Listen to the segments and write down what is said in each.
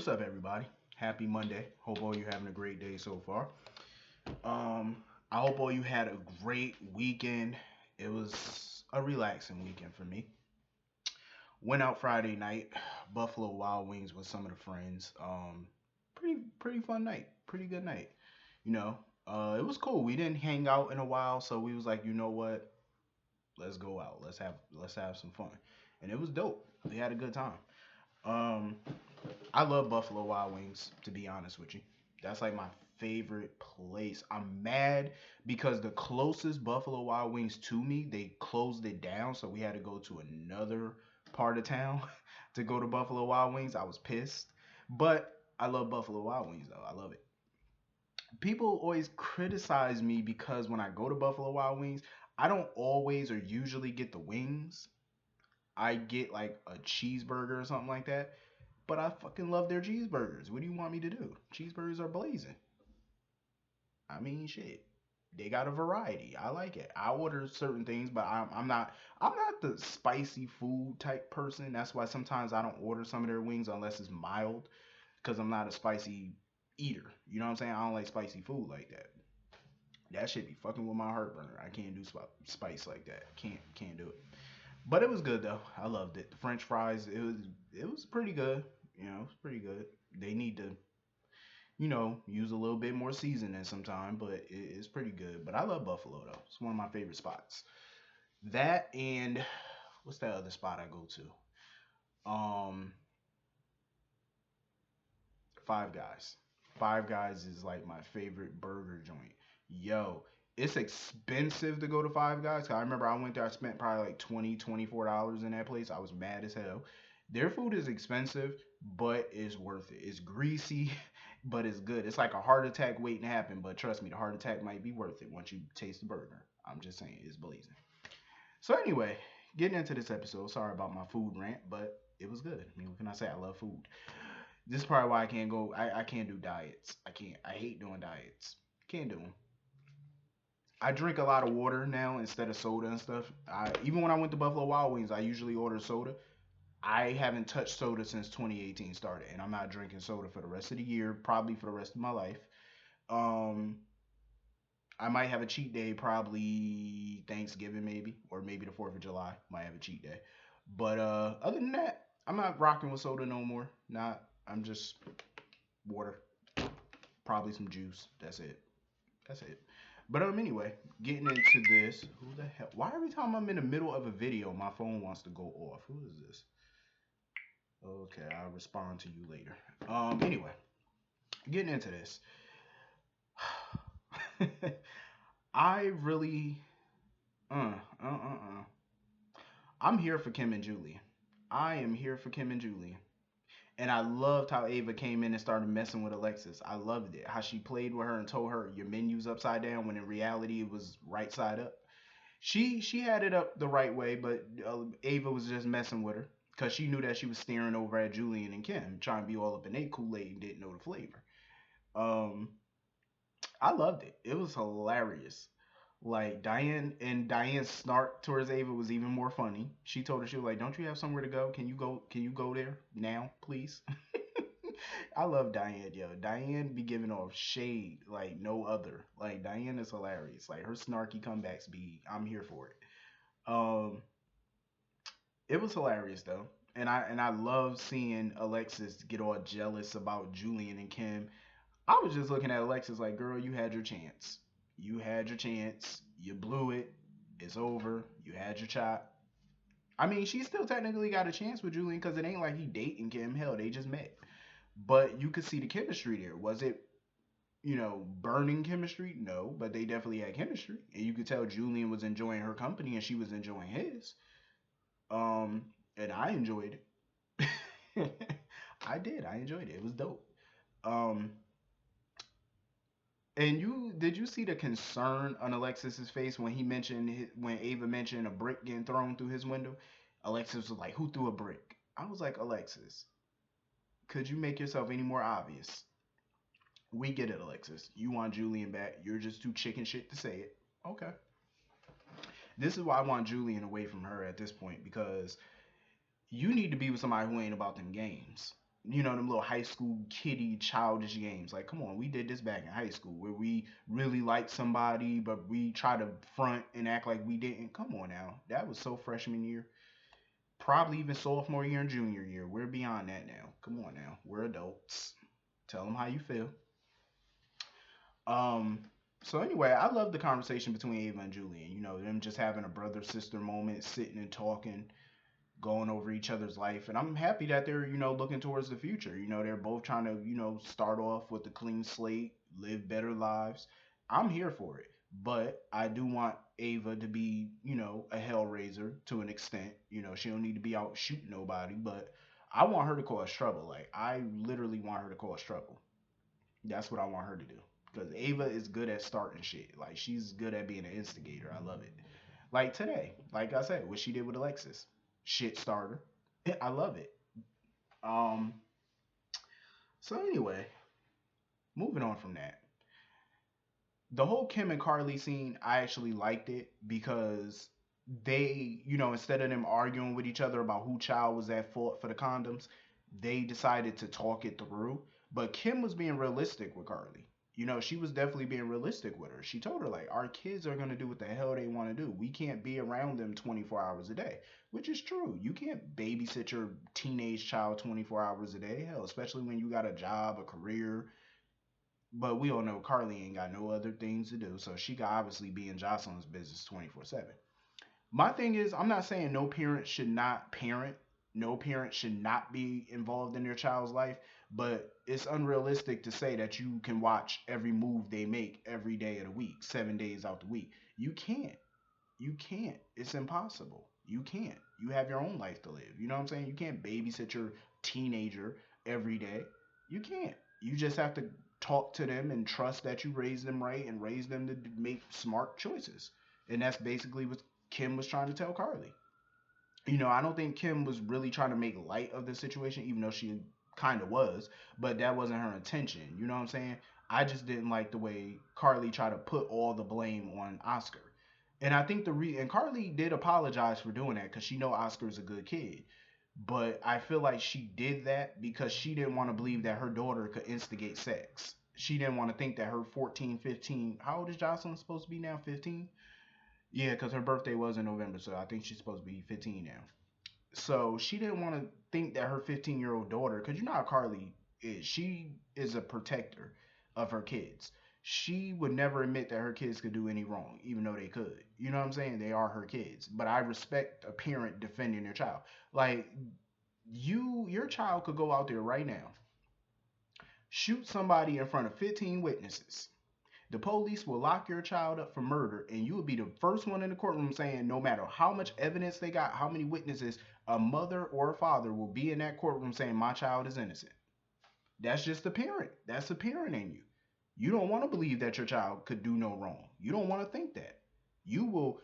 What's up, everybody? Happy Monday. Hope all you having a great day so far. Um, I hope all you had a great weekend. It was a relaxing weekend for me. Went out Friday night, Buffalo Wild Wings with some of the friends. Pretty fun night. Pretty good night. You know, it was cool. We didn't hang out in a while, so we was like, you know what? Let's go out. Let's have some fun. And it was dope. We had a good time. Um, I love Buffalo Wild Wings, to be honest with you. That's like my favorite place. I'm mad because the closest Buffalo Wild Wings to me, they closed it down, so we had to go to another part of town to go to Buffalo Wild Wings. I was pissed. But I love Buffalo Wild Wings though. I love it. People always criticize me because when I go to Buffalo Wild Wings, I don't always or usually get the wings. I get like a cheeseburger or something like that. But I fucking love their cheeseburgers. What do you want me to do? Cheeseburgers are blazing. I mean, shit. They got a variety. I like it. I order certain things, but I'm not the spicy food type person. That's why sometimes I don't order some of their wings unless it's mild, because I'm not a spicy eater. You know what I'm saying? I don't like spicy food like that. That shit be fucking with my heartburn. I can't do spice like that. Can't do it. But it was good though. I loved it. The French fries, it was pretty good. You know, it's pretty good. They need to use a little bit more seasoning sometime, but it's pretty good. But I love Buffalo though. It's one of my favorite spots. That and what's that other spot I go to? Five Guys. Five Guys is like my favorite burger joint. Yo, it's expensive to go to Five Guys. 'Cause I remember I went there, I spent probably like $24 in that place. I was mad as hell. Their food is expensive, but it's worth it. It's greasy, but it's good. It's like a heart attack waiting to happen, but trust me, the heart attack might be worth it once you taste the burger. I'm just saying, it's blazing. So anyway, getting into this episode, sorry about my food rant, but it was good. I mean, what can I say? I love food. This is probably why I can't go. I can't do diets. I can't. I hate doing diets. Can't do them. I drink a lot of water now instead of soda and stuff. Even when I went to Buffalo Wild Wings, I usually order soda. I haven't touched soda since 2018 started, and I'm not drinking soda for the rest of the year, probably for the rest of my life. Um, I might have a cheat day, probably Thanksgiving, maybe, or maybe the 4th of July. Might have a cheat day, but other than that, I'm not rocking with soda no more. Not. I'm just water, probably some juice. That's it. That's it. But anyway, getting into this. Who the hell? Why every time I'm in the middle of a video, my phone wants to go off? Who is this? Okay, I'll respond to you later. Anyway, getting into this. I really, uh, uh, uh, uh. I'm here for Kim and Julian. I am here for Kim and Julian. And I loved how Ava came in and started messing with Alexis. I loved it. How she played with her and told her your menu's upside down when in reality it was right side up. She had it up the right way, but Ava was just messing with her because she knew that she was staring over at Julian and Kim, trying to be all up in their Kool Aid and didn't know the flavor. Um, I loved it. It was hilarious. Like Diane's snark towards Ava was even more funny. She told her, she was like, "Don't you have somewhere to go? Can you go? Can you go there now, please?" I love Diane, yo. Diane be giving off shade like no other. Like Diane is hilarious. Like her snarky comebacks be, I'm here for it. Um, it was hilarious though, and I love seeing Alexis get all jealous about Julian and Kim. I was just looking at Alexis like, girl, you had your chance. You had your chance. You blew it. It's over. You had your shot. I mean, she still technically got a chance with Julian because it ain't like he dating Kim. Hell, they just met. But you could see the chemistry there. Was it, burning chemistry? No, but they definitely had chemistry. And you could tell Julian was enjoying her company and she was enjoying his. Um, and I enjoyed it. I did. I enjoyed it. It was dope. Um, and did you see the concern on Alexis's face when when Ava mentioned a brick getting thrown through his window? Alexis was like, "Who threw a brick?" I was like, "Alexis, could you make yourself any more obvious?" We get it, Alexis. You want Julian back. You're just too chicken shit to say it. Okay. This is why I want Julian away from her at this point because you need to be with somebody who ain't about them games. them little high school kiddie childish games. Like, come on, we did this back in high school where we really liked somebody, but we try to front and act like we didn't. Come on now. That was so freshman year. Probably even sophomore year and junior year. We're beyond that now. Come on now. We're adults. Tell them how you feel. Um, so anyway, I love the conversation between Ava and Julian. Them just having a brother sister moment, sitting and talking, going over each other's life. And I'm happy that they're, looking towards the future. They're both trying to, start off with a clean slate, live better lives. I'm here for it. But I do want Ava to be, a hellraiser to an extent. She don't need to be out shooting nobody, but I want her to cause trouble. Like, I literally want her to cause trouble. That's what I want her to do. Because Ava is good at starting shit. Like, she's good at being an instigator. I love it. Like today, like I said, what she did with Alexis. Shit starter. I love it. Um, so anyway, moving on from that. The whole Kim and Carly scene, I actually liked it because they, instead of them arguing with each other about who child was at fault for the condoms, they decided to talk it through. But Kim was being realistic with Carly. She was definitely being realistic with her. She told her, like, our kids are going to do what the hell they want to do. We can't be around them 24 hours a day, which is true. You can't babysit your teenage child 24 hours a day. Hell, especially when you got a job, a career. But we all know Carly ain't got no other things to do. So she could obviously be in Jocelyn's business 24/7. My thing is, I'm not saying no parent should not parent, no parent should not be involved in their child's life, but it's unrealistic to say that you can watch every move they make every day of the week, 7 days out the week. You can't. You can't. It's impossible. You can't. You have your own life to live. You know what I'm saying? You can't babysit your teenager every day. You can't. You just have to talk to them and trust that you raise them right and raise them to make smart choices. And that's basically what Kim was trying to tell Carly. I don't think Kim was really trying to make light of the situation, even though she kind of was, but that wasn't her intention. You know what I'm saying? I just didn't like the way Carly tried to put all the blame on Oscar. And I think and Carly did apologize for doing that because she know Oscar's a good kid. But I feel like she did that because she didn't want to believe that her daughter could instigate sex. She didn't want to think that her 14, 15, how old is Jocelyn supposed to be now? 15? Yeah, because her birthday was in November, so I think she's supposed to be 15 now. So she didn't want to think that her 15-year-old daughter, because you know how Carly is, she is a protector of her kids. She would never admit that her kids could do any wrong, even though they could. You know what I'm saying? They are her kids. But I respect a parent defending their child. Like, your child could go out there right now, shoot somebody in front of 15 witnesses. The police will lock your child up for murder, and you will be the first one in the courtroom saying, no matter how much evidence they got, how many witnesses, a mother or a father will be in that courtroom saying, my child is innocent. That's just a parent. That's a parent in you. You don't want to believe that your child could do no wrong. You don't want to think that. You will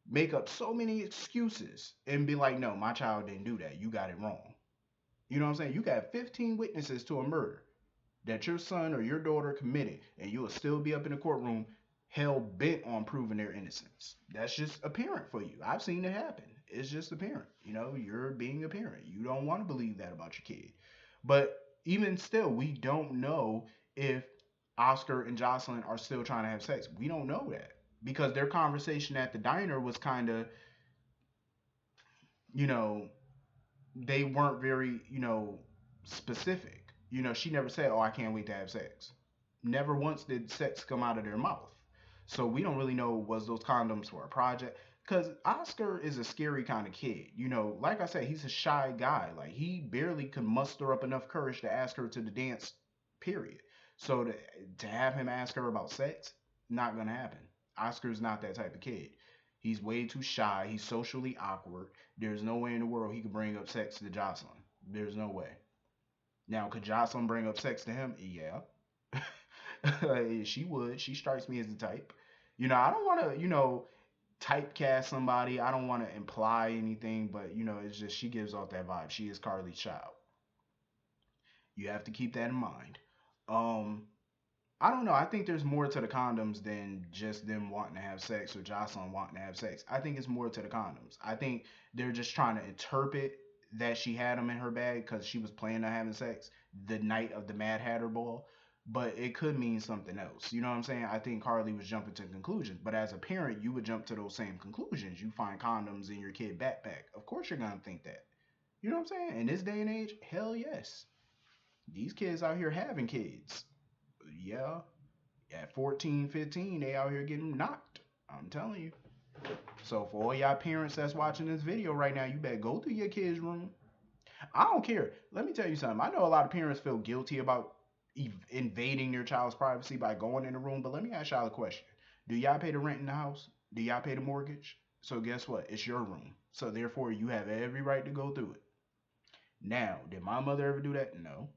make up so many excuses and be like, no, my child didn't do that. You got it wrong. You know what I'm saying? You got 15 witnesses to a murder that your son or your daughter committed, and you will still be up in the courtroom hell bent on proving their innocence. That's just a parent for you. I've seen it happen. It's just a parent. You're being a parent. You don't want to believe that about your kid. But even still, we don't know if Oscar and Jocelyn are still trying to have sex. We don't know that because their conversation at the diner was kind of, you know, they weren't very, specific. She never said, "Oh, I can't wait to have sex." Never once did sex come out of their mouth. So we don't really know was those condoms for a project. Cause Oscar is a scary kind of kid. Like I said, he's a shy guy. Like he barely could muster up enough courage to ask her to the dance, period. So to have him ask her about sex, not gonna happen. Oscar's not that type of kid. He's way too shy. He's socially awkward. There's no way in the world he could bring up sex to Jocelyn. There's no way. Now, could Jocelyn bring up sex to him? Yeah. She would. She strikes me as the type. I don't want to, typecast somebody. I don't want to imply anything, but, it's just she gives off that vibe. She is Carly's child. You have to keep that in mind. Um, I don't know. I think there's more to the condoms than just them wanting to have sex or Jocelyn wanting to have sex. I think it's more to the condoms. I think they're just trying to interpret that she had them in her bag because she was planning on having sex the night of the Mad Hatter ball, but it could mean something else. You know what I'm saying? I think Carly was jumping to conclusions, but as a parent, you would jump to those same conclusions. You find condoms in your kid backpack. Of course, you're gonna think that. You know what I'm saying? In this day and age, hell yes. These kids out here having kids. Yeah, at 14, 15, they out here getting knocked. I'm telling you. So for all y'all parents that's watching this video right now, you better go through your kids' room. I don't care. Let me tell you something. I know a lot of parents feel guilty about invading their child's privacy by going in the room, but let me ask y'all a question. Do y'all pay the rent in the house? Do y'all pay the mortgage? So guess what? It's your room. So therefore, you have every right to go through it. Now, did my mother ever do that? No.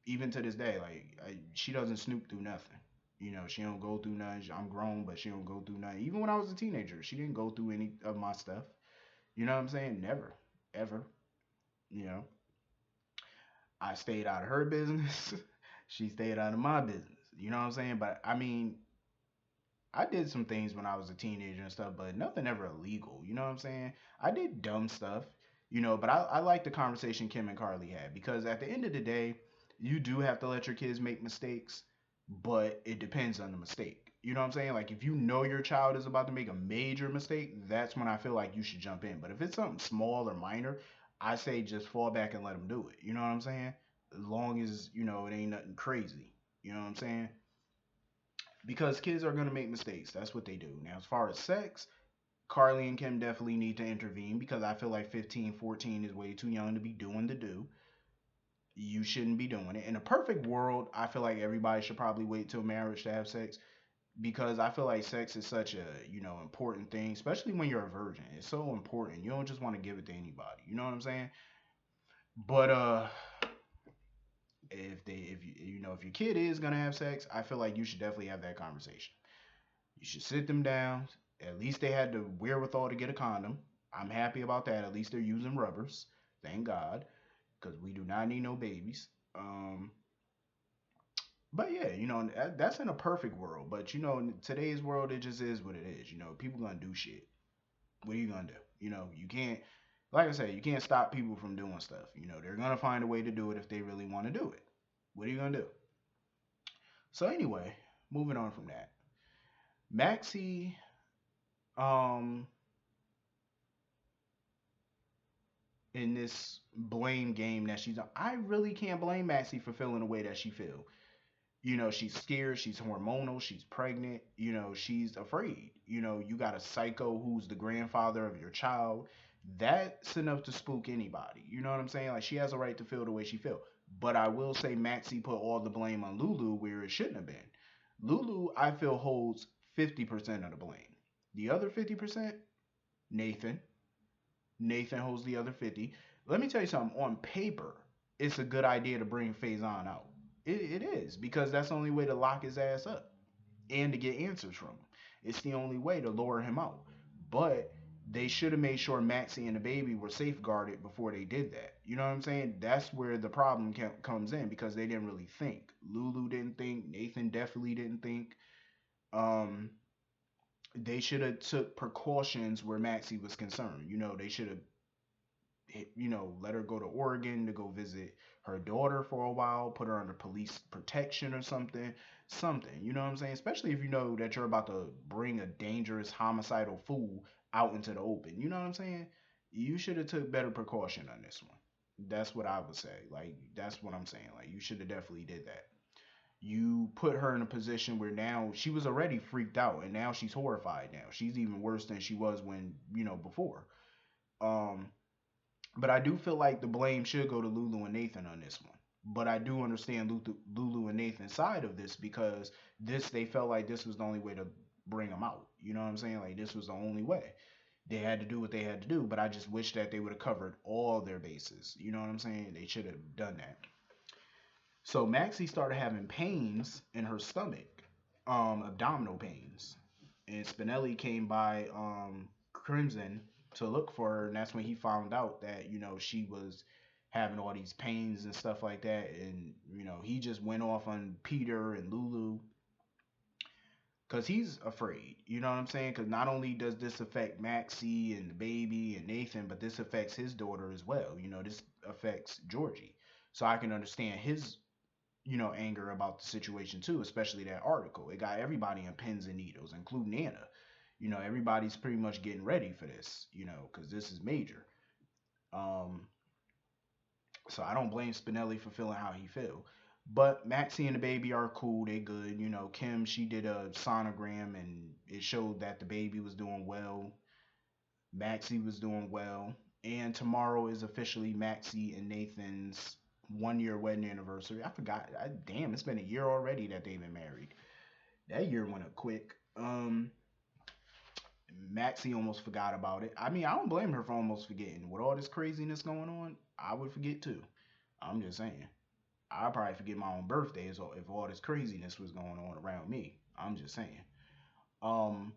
Even to this day, like she doesn't snoop through nothing. You know, she don't go through nothing. I'm grown, but she don't go through nothing. Even when I was a teenager, she didn't go through any of my stuff. You know what I'm saying? Never, ever. You know, I stayed out of her business. She stayed out of my business. You know what I'm saying? But I mean, I did some things when I was a teenager and stuff, but nothing ever illegal. You know what I'm saying? I did dumb stuff, but I like the conversation Kim and Carly had because at the end of the day, you do have to let your kids make mistakes, but it depends on the mistake. You know what I'm saying? Like if you know your child is about to make a major mistake, that's when I feel like you should jump in. But if it's something small or minor, I say just fall back and let them do it. You know what I'm saying? As long as, it ain't nothing crazy. You know what I'm saying? Because kids are going to make mistakes. That's what they do. Now, as far as sex, Carly and Kim definitely need to intervene because I feel like 15, 14 is way too young to be doing the do. You shouldn't be doing it. In a perfect world, I feel like everybody should probably wait till marriage to have sex because I feel like sex is such a, important thing, especially when you're a virgin. It's so important. You don't just want to give it to anybody. You know what I'm saying? But if your kid is going to have sex, I feel like you should definitely have that conversation. You should sit them down. At least they had the wherewithal to get a condom. I'm happy about that. At least they're using rubbers. Thank God. Because we do not need no babies. But yeah, that's in a perfect world. But in today's world, it just is what it is. People gonna do shit. What are you gonna do? You can't, like I said, you can't stop people from doing stuff. They're gonna find a way to do it if they really want to do it. What are you gonna do? So anyway, moving on from that, Maxie, um, in this blame game that she's on. I really can't blame Maxie for feeling the way that she feel. She's scared, she's hormonal, she's pregnant, she's afraid. You got a psycho who's the grandfather of your child. That's enough to spook anybody. You know what I'm saying? Like she has a right to feel the way she feel. But I will say Maxie put all the blame on Lulu where it shouldn't have been. Lulu, I feel, holds 50% of the blame. The other 50%, Nathan. Nathan holds the other 50. Let me tell you something. On paper, it's a good idea to bring Faison out. It is because that's the only way to lock his ass up and to get answers from him. It's the only way to lure him out. But they should have made sure Maxie and the baby were safeguarded before they did that. You know what I'm saying? That's where the problem comes in because they didn't really think. Lulu didn't think. Nathan definitely didn't think. Um, they should have took precautions where Maxie was concerned. They should have let her go to Oregon to go visit her daughter for a while, put her under police protection or something, something. You know what I'm saying? Especially if you know that you're about to bring a dangerous homicidal fool out into the open. You know what I'm saying? You should have took better precaution on this one. That's what I would say. Like that's what I'm saying. Like you should have definitely did that. You put her in a position where now she was already freaked out and now she's horrified now. She's even worse than she was when, before. Um but I do feel like the blame should go to Lulu and Nathan on this one. But I do understand Lulu and Nathan's side of this because they felt like this was the only way to bring them out. You know what I'm saying? Like this was the only way. They had to do what they had to do, but I just wish that they would have covered all their bases. You know what I'm saying? They should have done that. So Maxie started having pains in her stomach, abdominal pains, and Spinelli came by Crimson to look for her, and that's when he found out that she was having all these pains and stuff like that, and he just went off on Peter and Lulu Because he's afraid. You know what I'm saying? Because not only does this affect Maxie and the baby and Nathan, but this affects his daughter as well. This affects Georgie. So I can understand his, anger about the situation too, especially that article. It got everybody in pins and needles, including Anna. Everybody's pretty much getting ready for this, because this is major. Um, so I don't blame Spinelli for feeling how he feel. But Maxie and the baby are cool. They good. Kim, she did a sonogram and it showed that the baby was doing well. Maxie was doing well. And tomorrow is officially Maxie and Nathan's 1 year wedding anniversary. I forgot. Damn, it's been a year already that they've been married. That year went up quick. Maxie almost forgot about it. I mean, I don't blame her for almost forgetting. With all this craziness going on, I would forget too. I'm just saying. I'd probably forget my own birthday if all this craziness was going on around me. I'm just saying. Um,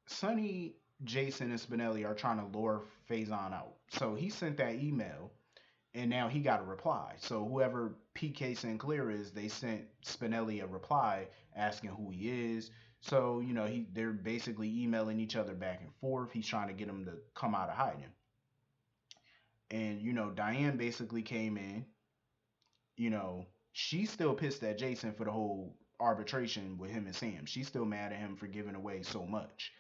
Sonny, Jason, and Spinelli are trying to lure Faison out. So he sent that email, and now he got a reply. So whoever PK Sinclair is, they sent Spinelli a reply asking who he is. So they're basically emailing each other back and forth. He's trying to get him to come out of hiding. And Diane basically came in. She's still pissed at Jason for the whole arbitration with him and Sam. She's still mad at him for giving away so much.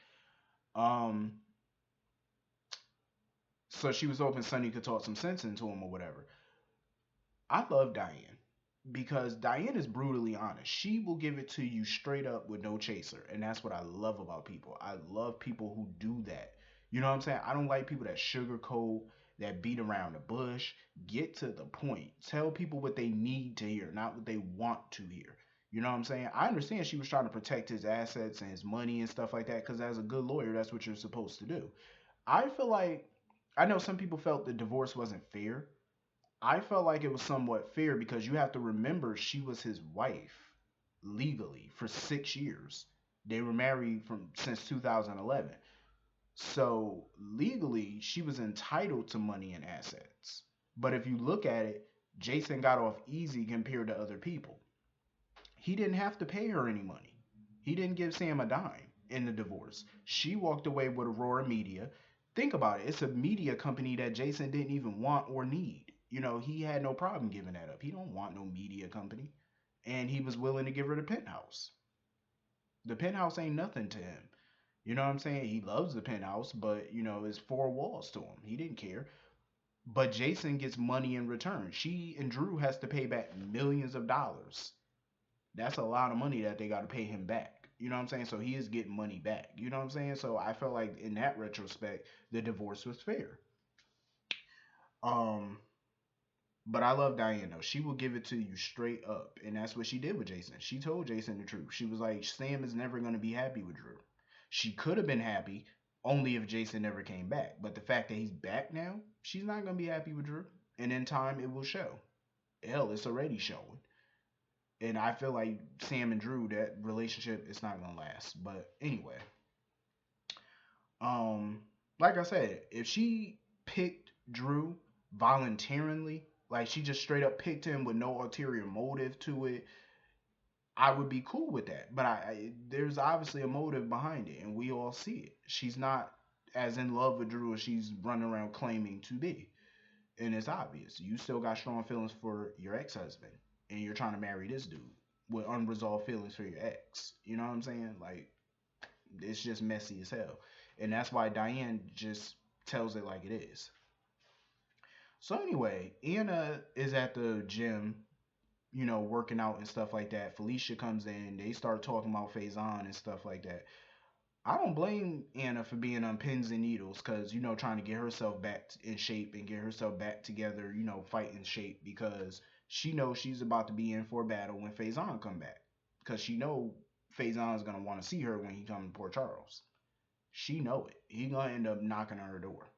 Um, so she was hoping Sonny could talk some sense into him or whatever. I love Diane because Diane is brutally honest. She will give it to you straight up with no chaser. And that's what I love about people. I love people who do that. You know what I'm saying? I don't like people that sugarcoat, that beat around the bush. Get to the point. Tell people what they need to hear, not what they want to hear. You know what I'm saying? I understand she was trying to protect his assets and his money and stuff like that because as a good lawyer, that's what you're supposed to do. I feel like, I know some people felt the divorce wasn't fair. I felt like it was somewhat fair because you have to remember she was his wife legally for 6 years. They were married from since 2011. So legally, she was entitled to money and assets. But if you look at it, Jason got off easy compared to other people. He didn't have to pay her any money. He didn't give Sam a dime in the divorce. She walked away with Aurora Media. Think about it. It's a media company that Jason didn't even want or need. He had no problem giving that up. He don't want no media company. And he was willing to give her the penthouse. The penthouse ain't nothing to him. You know what I'm saying? He loves the penthouse, but it's four walls to him. He didn't care. But Jason gets money in return. She and Drew has to pay back millions of dollars. That's a lot of money that they got to pay him back. You know what I'm saying? So he is getting money back. You know what I'm saying? So I felt like in that retrospect, the divorce was fair. Um, but I love Diane though. She will give it to you straight up, and that's what she did with Jason. She told Jason the truth. She was like, Sam is never gonna be happy with Drew. She could have been happy only if Jason never came back. But the fact that he's back now, she's not gonna be happy with Drew. And in time, it will show. Hell, it's already showing. And I feel like Sam and Drew, that relationship is not gonna last. But anyway, um, like I said, if she picked Drew voluntarily, like she just straight up picked him with no ulterior motive to it, I would be cool with that. But there's obviously a motive behind it, and we all see it. She's not as in love with Drew as she's running around claiming to be, and it's obvious. You still got strong feelings for your ex-husband, and you're trying to marry this dude with unresolved feelings for your ex. You know what I'm saying? Like, it's just messy as hell, and that's why Diane just tells it like it is. So anyway, Anna is at the gym, working out and stuff like that. Felicia comes in, they start talking about Faison and stuff like that. I don't blame Anna for being on pins and needles because, trying to get herself back in shape and get herself back together, fight in shape because she knows she's about to be in for a battle when Faison come back. Because she know Faison is going to want to see her when he come to Port Charles. She know it. He going to end up knocking on her door.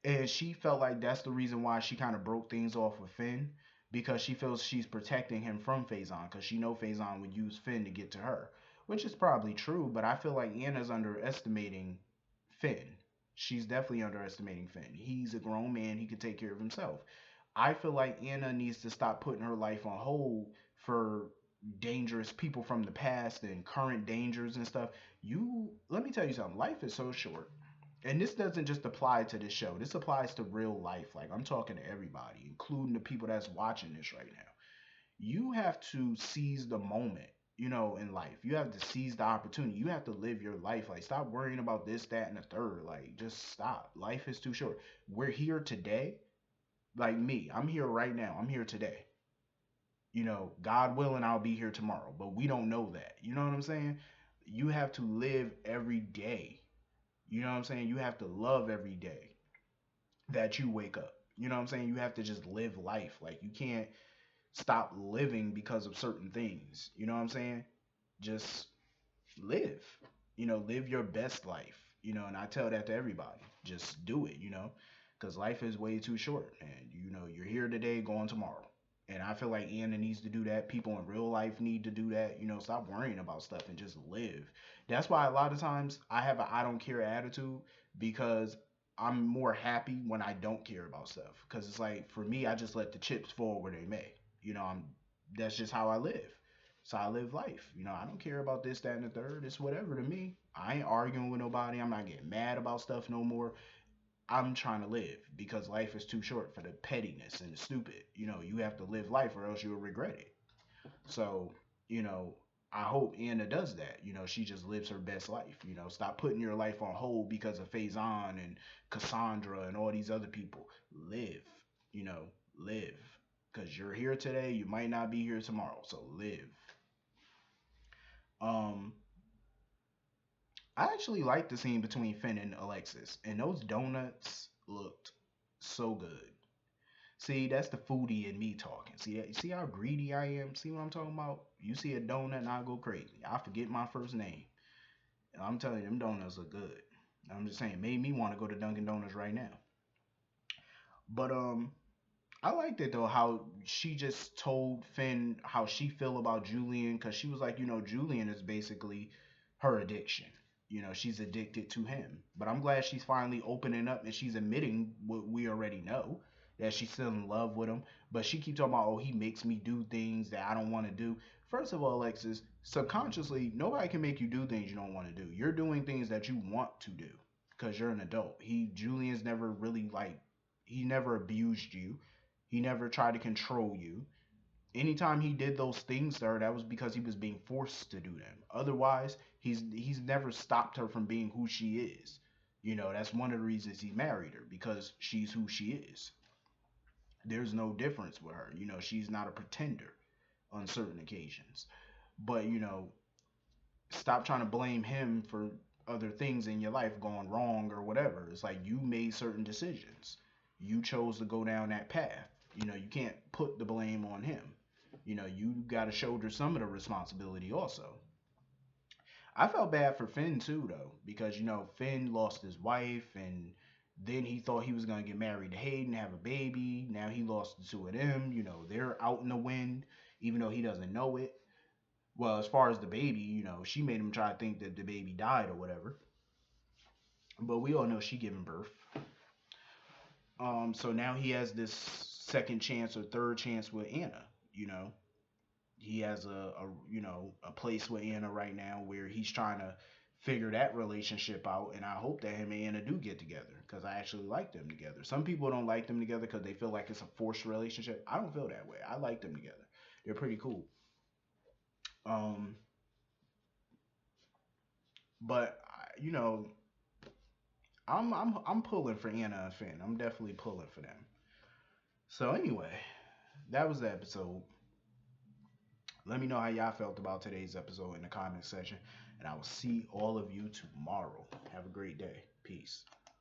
And she felt like that's the reason why she kind of broke things off with Finn because she feels she's protecting him from Faison because she know Faison would use Finn to get to her, which is probably true. But I feel like Anna's underestimating Finn. She's definitely underestimating Finn. He's a grown man. He can take care of himself. I feel like Anna needs to stop putting her life on hold for dangerous people from the past and current dangers and stuff. You let me tell you something. Life is so short. And this doesn't just apply to this show. This applies to real life. Like I'm talking to everybody, including the people that's watching this right now. You have to seize the moment, in life. You have to seize the opportunity. You have to live your life. Like stop worrying about this, that, and the third. Like just stop. Life is too short. We're here today. Like me, I'm here right now. I'm here today. God willing, I'll be here tomorrow. But we don't know that. You know what I'm saying? You have to live every day. You know what I'm saying? You have to love every day that you wake up. You know what I'm saying? You have to just live life. Like you can't stop living because of certain things. You know what I'm saying? Just live. Live your best life. And I tell that to everybody. Just do it, because life is way too short. And, you're here today, going tomorrow. And I feel like Anna needs to do that. People in real life need to do that. Stop worrying about stuff and just live. That's why a lot of times I have a I don't care attitude because I'm more happy when I don't care about stuff. Because it's like, for me, I just let the chips fall where they may. I'm That's just how I live. So I live life. I don't care about this, that, and the third. It's whatever to me. I ain't arguing with nobody. I'm not getting mad about stuff no more. I'm trying to live because life is too short for the pettiness and the stupid. You have to live life or else you'll regret it. So, you know, I hope Anna does that. She just lives her best life. Stop putting your life on hold because of Faison and Cassandra and all these other people. Live, you know, live. Because you're here today, you might not be here tomorrow. So live. Um, I actually like the scene between Finn and Alexis, and those donuts looked so good. See, that's the foodie in me talking. See that? You see how greedy I am? See what I'm talking about? You see a donut and I go crazy. I forget my first name. And I'm telling you, them donuts are good. I'm just saying, made me want to go to Dunkin' Donuts right now. But I liked it though how she just told Finn how she feel about Julian because she was like, Julian is basically her addiction. She's addicted to him. But I'm glad she's finally opening up and she's admitting what we already know that she's still in love with him. But she keeps talking about, oh, he makes me do things that I don't want to do. First of all, Alexis, subconsciously, nobody can make you do things you don't want to do. You're doing things that you want to do because you're an adult. Julian's never really he never abused you. He never tried to control you. Anytime he did those things to her, that was because he was being forced to do them. Otherwise, he's never stopped her from being who she is. That's one of the reasons he married her because she's who she is. There's no difference with her. She's not a pretender on certain occasions. But, stop trying to blame him for other things in your life going wrong or whatever. It's like you made certain decisions. You chose to go down that path. You can't put the blame on him. You got to shoulder some of the responsibility also. I felt bad for Finn too, though, because Finn lost his wife, and then he thought he was gonna get married to Hayden, have a baby. Now he lost the two of them. They're out in the wind, even though he doesn't know it. Well, as far as the baby, she made him try to think that the baby died or whatever. But we all know she giving birth. So now he has this second chance or third chance with Anna. You know, he has a place with Anna right now where he's trying to figure that relationship out, and I hope that him and Anna do get together because I actually like them together. Some people don't like them together because they feel like it's a forced relationship. I don't feel that way. I like them together. They're pretty cool. Um, but I'm pulling for Anna and Finn. I'm definitely pulling for them. So anyway, that was the episode. Let me know how y'all felt about today's episode in the comment section, and I will see all of you tomorrow. Have a great day. Peace.